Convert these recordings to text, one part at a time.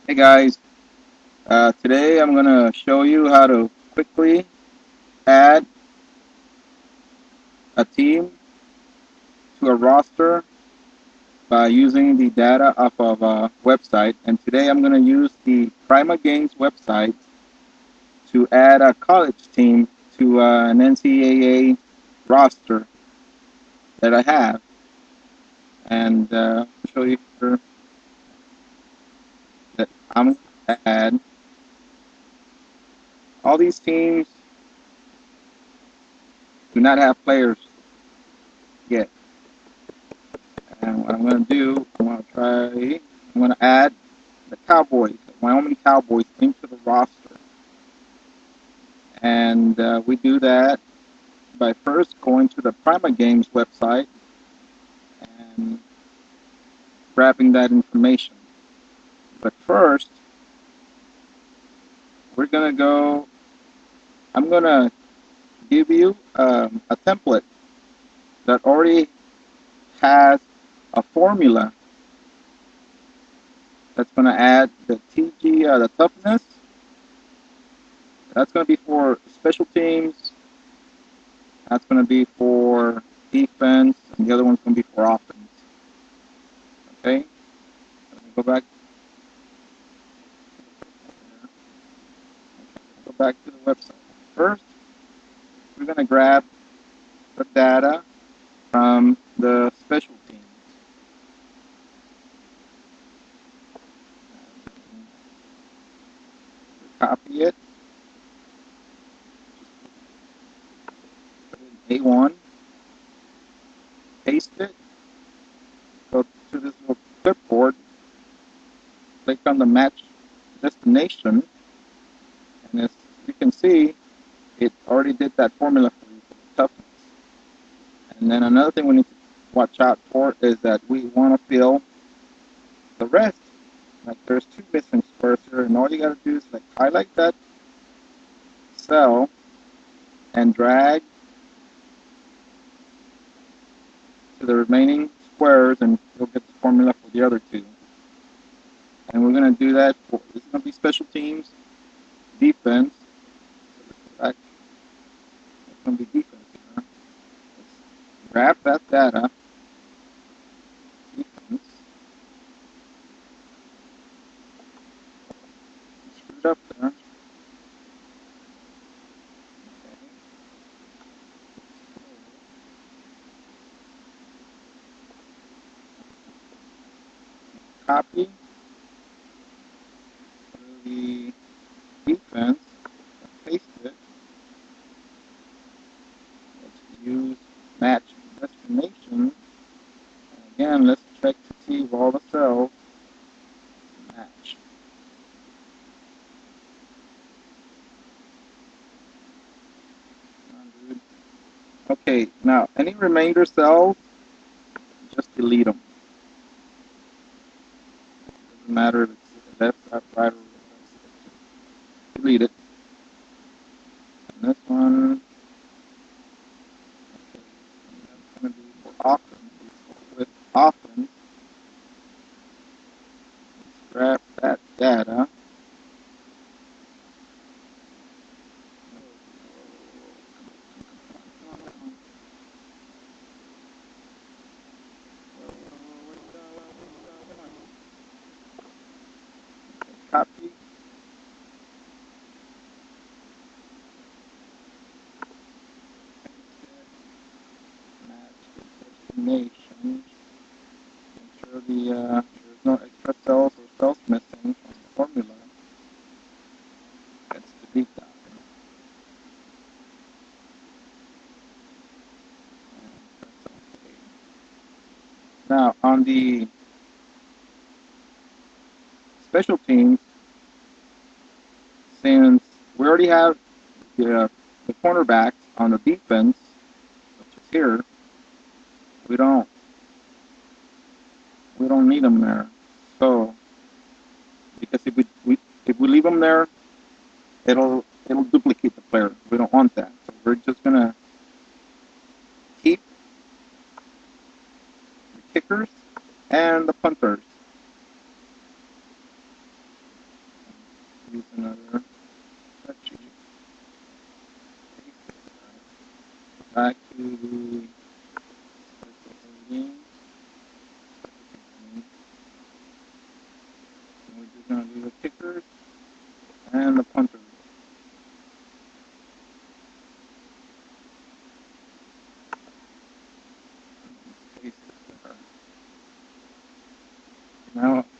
Hey guys, today I'm going to show you how to quickly add a team to a roster by using the data off of a website. And today I'm going to use the Prima Games website to add a college team to an NCAA roster that I have. And I'll show you here that I'm going to add all these teams do not have players yet. And what I'm going to do, I'm going to add the Cowboys, the Wyoming Cowboys, into the roster. And we do that by first going to the Prima Games website and grabbing that information. But first, we're going to go, I'm going to give you a template that already has a formula that's going to add the TG, the toughness. That's going to be for special teams. That's going to be for defense, and the other one's going to be for offense. Okay? Let me go back to the website. First, we're going to grab the data from the special teams. Copy it, put it in A1, paste it, go to this little clipboard, click on the match destination, and as you can see, it already did that formula for you for the toughness. And then another thing we need to watch out for is that we want to fill the rest. Like there's two missing squares here, and all you got to do is like highlight that cell and drag to the remaining squares, and you'll get the formula for the other two. And we're going to do that for, this is going to be special teams, defense. It's going to be defense here. Let's grab that data, defense, screw it up there. Okay. Copy the defense, paste it. Let's use match destination. And again, let's check to see if all the cells match. Okay, now any remainder cells, just delete them. Doesn't matter if it's left, right, or delete it. And this one, okay, that's going to be for offense. With offense, let's grab that data. Copy. Match destination. Make sure there's no extra cells or cells missing from the formula. Let's delete that. Okay. Now on the special teams, since we already have the cornerbacks on the defense, which is here, we don't we don't need them there. So because if we leave them there, it'll duplicate the player. We don't want that. So we're just gonna keep the kickers and the punters.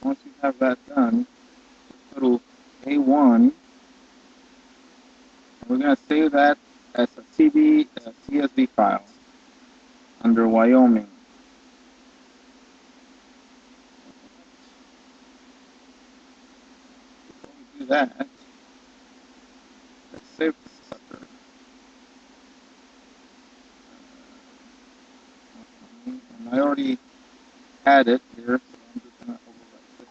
Once you have that done, just go to A1. And we're going to save that as a CSV file under Wyoming. Before we do that, let's save this sucker. And I already had it here, so I'm just going to overwrite this.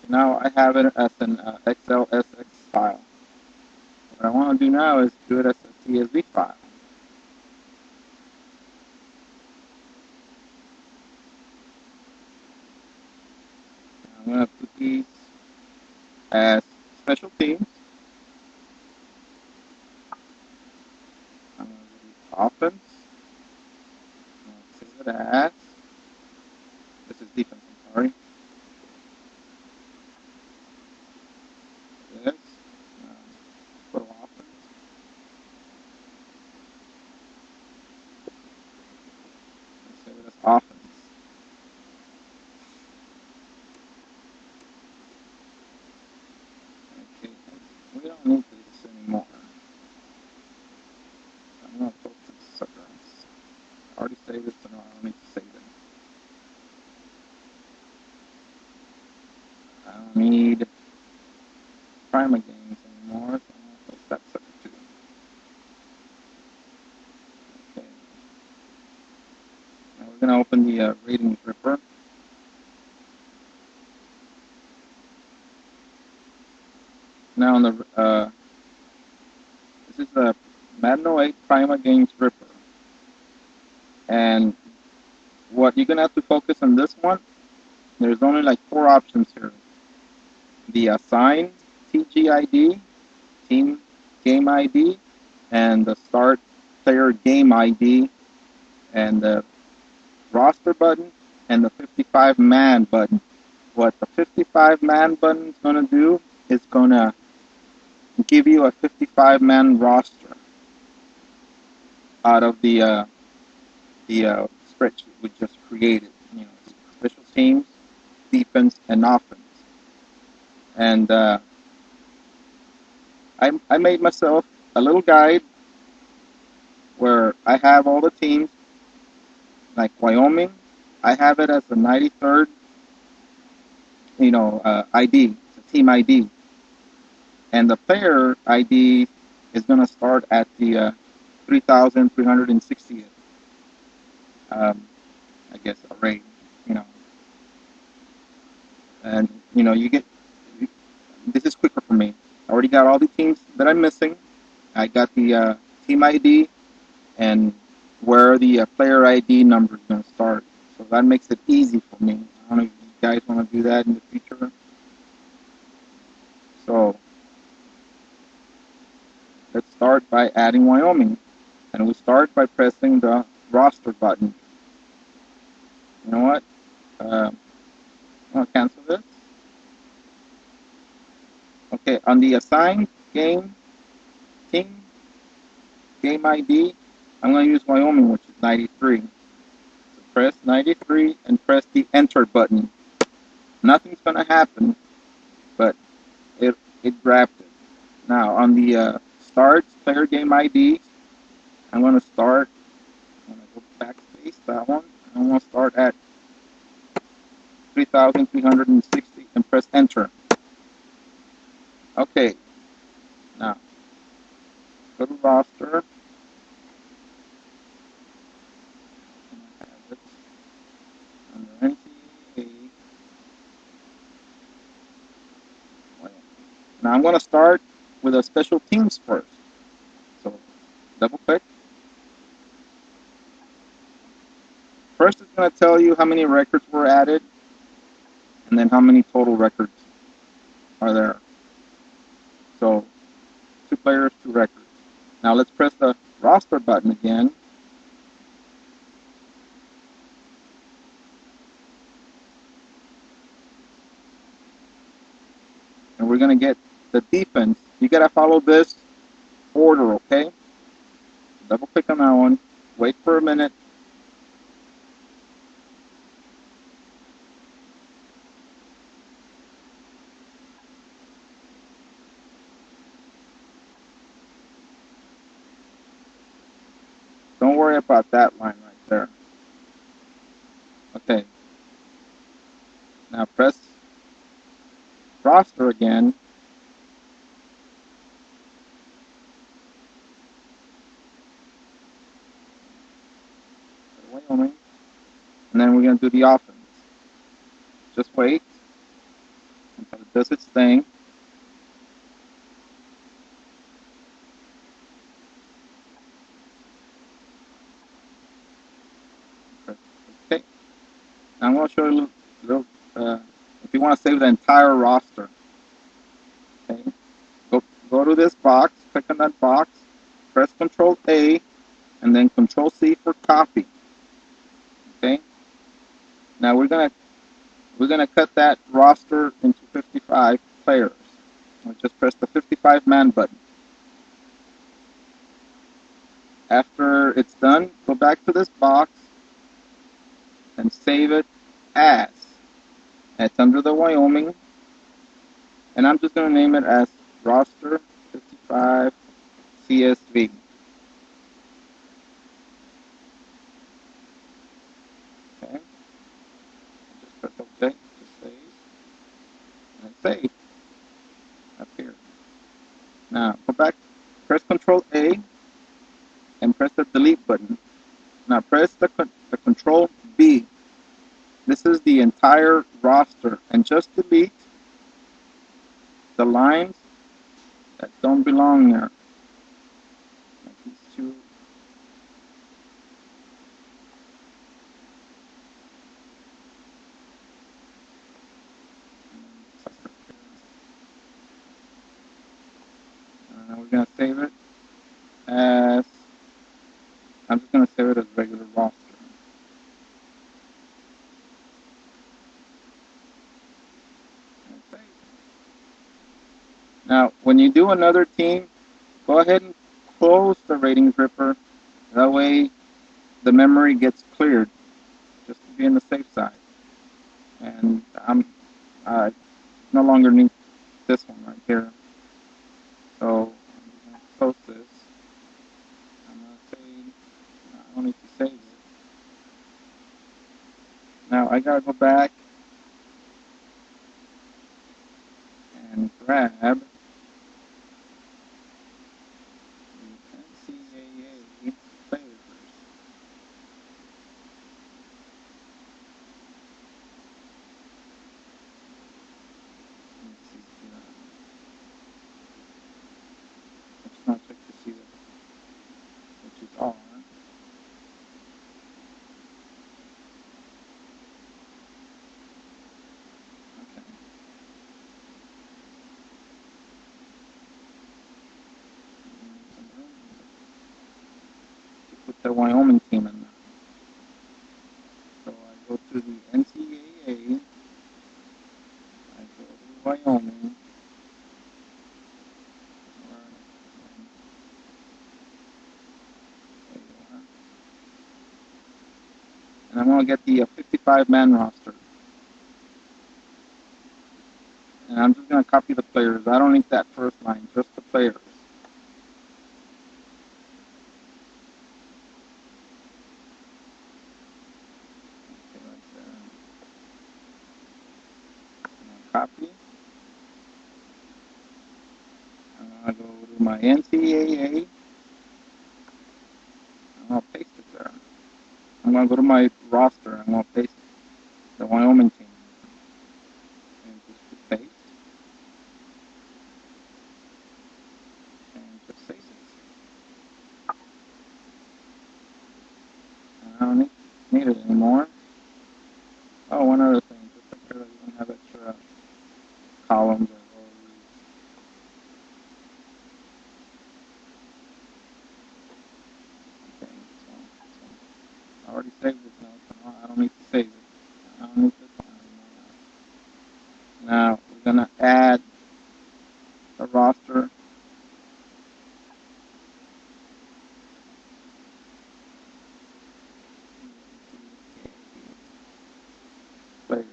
Okay, now I have it as an XLSX file. What I want to do now is do it as a CSV file. I'm going to put these as special teams. I'm going to do offense. I'm going to save it as, this is defense, I'm sorry. This, put offense. Let's save it as offense. Okay, we don't need this anymore. I'm going to post this sucker. I already saved it, so no, I don't need to save it. I don't need Prima games anymore, so I'm going to post that sucker too. Okay. Now we're going to open the ratings ripper. Now on the this is the Madden 08 Prima Games Ripper. And what you're going to have to focus on this one, there's only like 4 options here. The assign TGID, team game ID, and the start player game ID, and the roster button, and the 55-man button. What the 55-man button is going to do is going to give you a 55-man roster out of the spreadsheet we just created. You know, special teams, defense, and offense. And I made myself a little guide where I have all the teams. Like Wyoming, I have it as the 93rd, ID, it's a team ID, and the player ID is going to start at the 3,360th, I guess, array, you know, and you get. This is quicker for me. I already got all the teams that I'm missing. I got the team ID and where the player ID number is going to start. So that makes it easy for me. I don't know if you guys want to do that in the future. So let's start by adding Wyoming. And we start by pressing the roster button. You know what? I'm going to cancel this. Okay, on the assigned game, team, game ID, I'm going to use Wyoming, which is 93. So press 93 and press the enter button. Nothing's going to happen, but it grabbed it. Now, on the start player game ID, I'm going to start, I'm going to go backspace that one. I'm going to start at 3,360 and press enter. Okay, now go to roster. And I have it under NCAA. Now I'm going to start with a special teams first. So double click. First it's going to tell you how many records were added and then how many total records are there. So 2 players, 2 records. Now let's press the roster button again. And we're going to get the defense. You got to follow this order, okay? Double click on that one. Wait for a minute. Don't worry about that line right there. Okay. Now press roster again. Wyoming. And then we're going to do the offense. Just wait until it does its thing. Okay. Now I'm going to show you a little if you want to save the entire roster. Okay. Go to this box, click on that box, press Control A, and then Control C for copy. Okay. Now we're gonna cut that roster into 55 players. We'll just press the 55 man button. After it's done, go back to this box and save it as. It's under the Wyoming, and I'm just gonna name it as roster 55 CSV. Okay. Just press OK to save, and save up here. Now go back, press Control A, and press the delete button. Now press the Control B. This is the entire roster, and just delete the lines that don't belong there. Like these two. We're gonna save it as. I'm just gonna save it as regular roster. Now, when you do another team, go ahead and close the ratings ripper. That way, the memory gets cleared, just to be on the safe side. And I no longer need this one right here. So I'm gonna close this. I'm gonna say I don't need to save it. Now I gotta go back and grab the NCAA players. Let's not check to see which is all. Okay. To put the Wyoming team in there. So I go to the NCAA. I go to Wyoming. And I'm going to get the 55-man roster. And I'm just going to copy the players. I don't need that first line, just the players. Okay, right there. Copy. I'm going to go to my NCAA. I'm going to paste it there. I'm going to go to my roster. I'm going to paste the Wyoming team. And just paste. And just save it. I don't need it anymore. Oh, one other thing. Just make sure that you don't have extra columns or rows. Okay, so I already saved this note, so I don't need to save it. I don't need this one anymore. Now we're gonna add a roster. Players.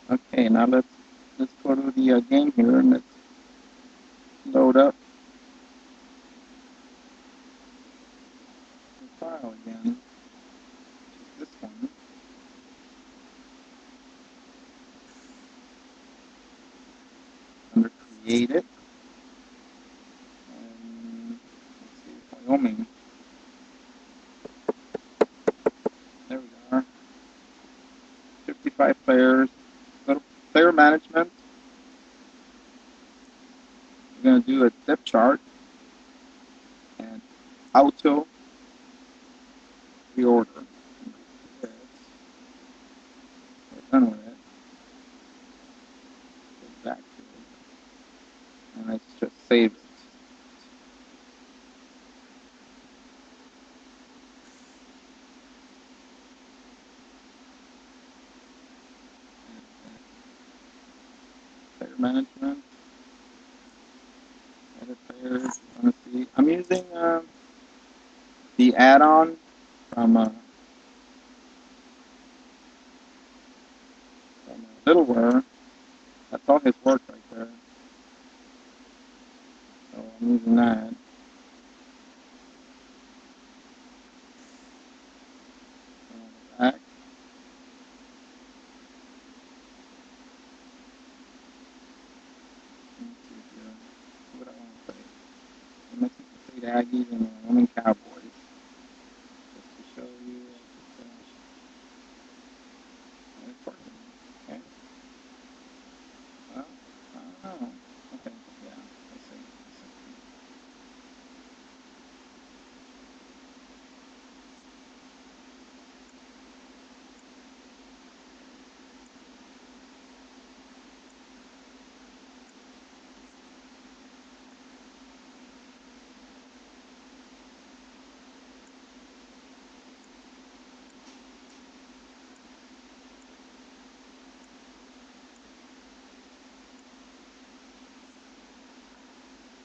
Okay, now let's go to the game here and let's load up the file again. This one under create it, and let's see, Wyoming. There we are. 55 players. Go to player management. We're going to do a depth chart and auto reorder. We're done with it. Go back to it. And let's just save it. Player management. Edit players. Want to see? I'm using the add-on from Littleware. That's all his work right there. So I'm using that. Back. Let's see here. What I want to say. The Mexican State Aggies and the Wyoming Cowboys. Just to show you. Okay. Well, I don't know. Okay. Yeah. I see.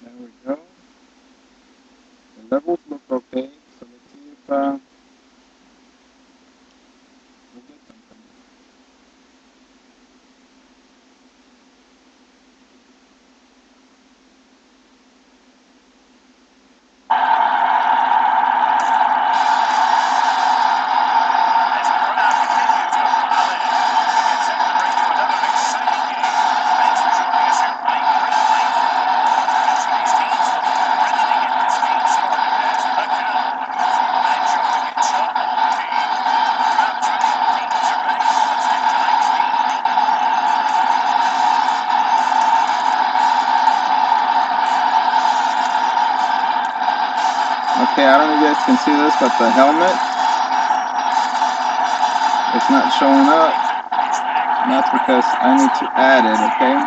There we go. The levels look okay. So let's see if we'll get something. Okay, I don't know if you guys can see this, but the helmet, it's not showing up. And that's because I need to add it, okay?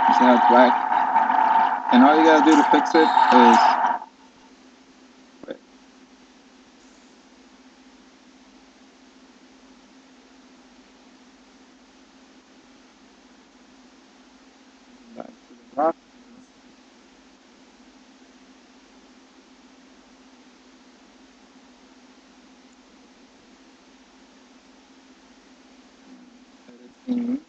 You see how it's black? And all you gotta do to fix it is back to the rock. Edit team.